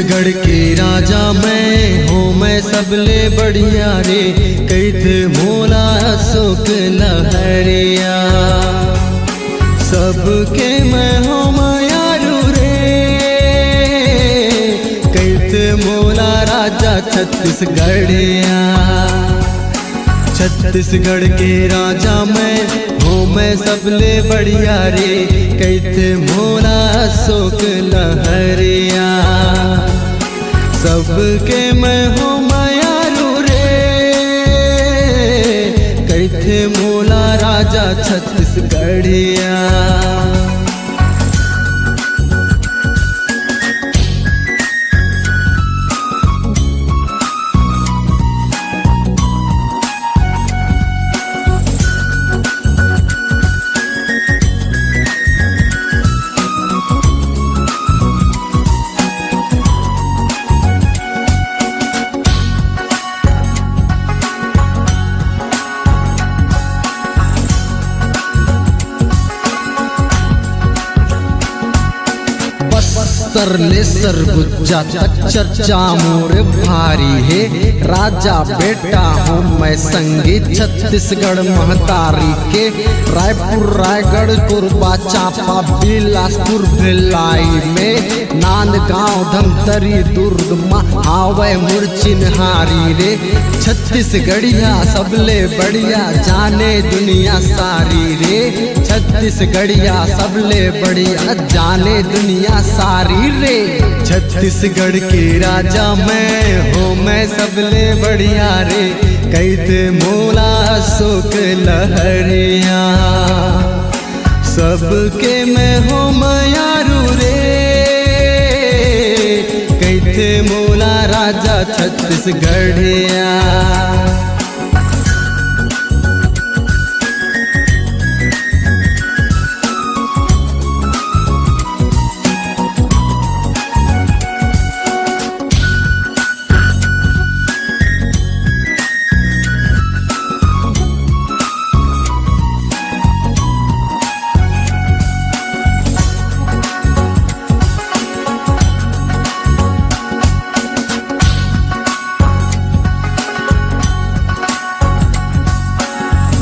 छत्तीसगढ़ के राजा मैं हूँ, मैं सबले बढ़िया रे, कहते मोला अशोक लहरिया। सबके मैं हूँ मायारू रे, कहते मोला राजा छत्तीसगढ़िया। छत्तीसगढ़ के राजा मैं हूँ, मैं सबले बढ़िया रे, कहते मोला अशोक लहरिया। सबके मैं हूँ मायारू रे, कहते मोला राजा छत्तीसगढ़िया। सरलेसर गुज्जा चर्चा मोर भारी है, राजा बेटा हूँ मैं संगीत छत्तीसगढ़ महतारी के। रायपुर रायगढ़ कोरबा चांपा बिलासपुर भिलाई में, नांदगांव धमतरी दुर्ग हावे मुरचिन्हारी रे। छत्तीसगढ़िया सबले बढ़िया जाने दुनिया सारी रे, छत्तीसगढ़िया सबले बढ़िया जाने दुनिया सारी रे। छत्तीसगढ़ के राजा मैं हूँ, मैं सबले बढ़िया रे, कहते मोला अशोक लहरिया। सबके मैं हूँ मायारू रे, कहते मोला राजा छत्तीसगढ़िया।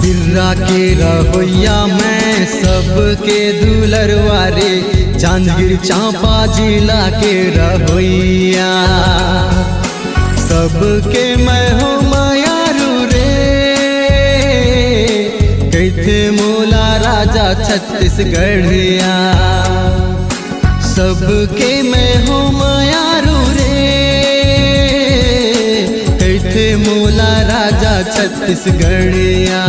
बिर्रा के रहोइया मैं सबके दुलरवा रे, जांजगीर चांपा जिला के रहोइया। सबके मैं हूँ मायारू रे, कहते मोला राजा छत्तीसगढ़िया। सबके मैं हूँ मायारू रे, कहते मोला राजा छत्तीसगढ़िया।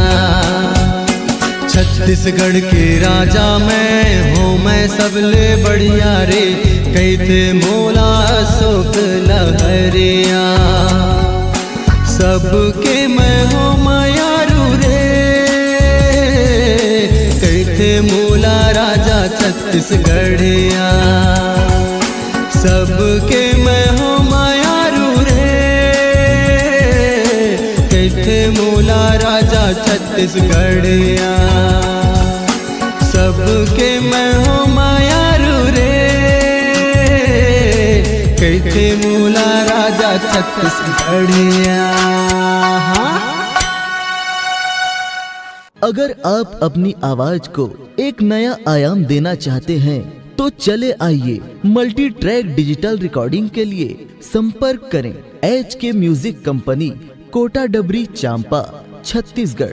छत्तीसगढ़ के राजा मैं हूँ, मैं सबले बढ़िया रे, कहते मोला अशोक लहरिया। सबके मैं हूँ मायारू रे, कहते मोला राजा छत्तीसगढ़िया। सबके मैं हूँ मायारू रे, कहते मोला राजा छत्तीसगढ़िया। सबके मैं हूँ मायारू रे, कहते मोला राजा छत्तीसगढ़िया। अगर आप अपनी आवाज को एक नया आयाम देना चाहते हैं तो चले आइए मल्टी ट्रैक डिजिटल रिकॉर्डिंग के लिए संपर्क करें HK म्यूजिक कंपनी, कोटा डबरी चांपा, छत्तीसगढ़।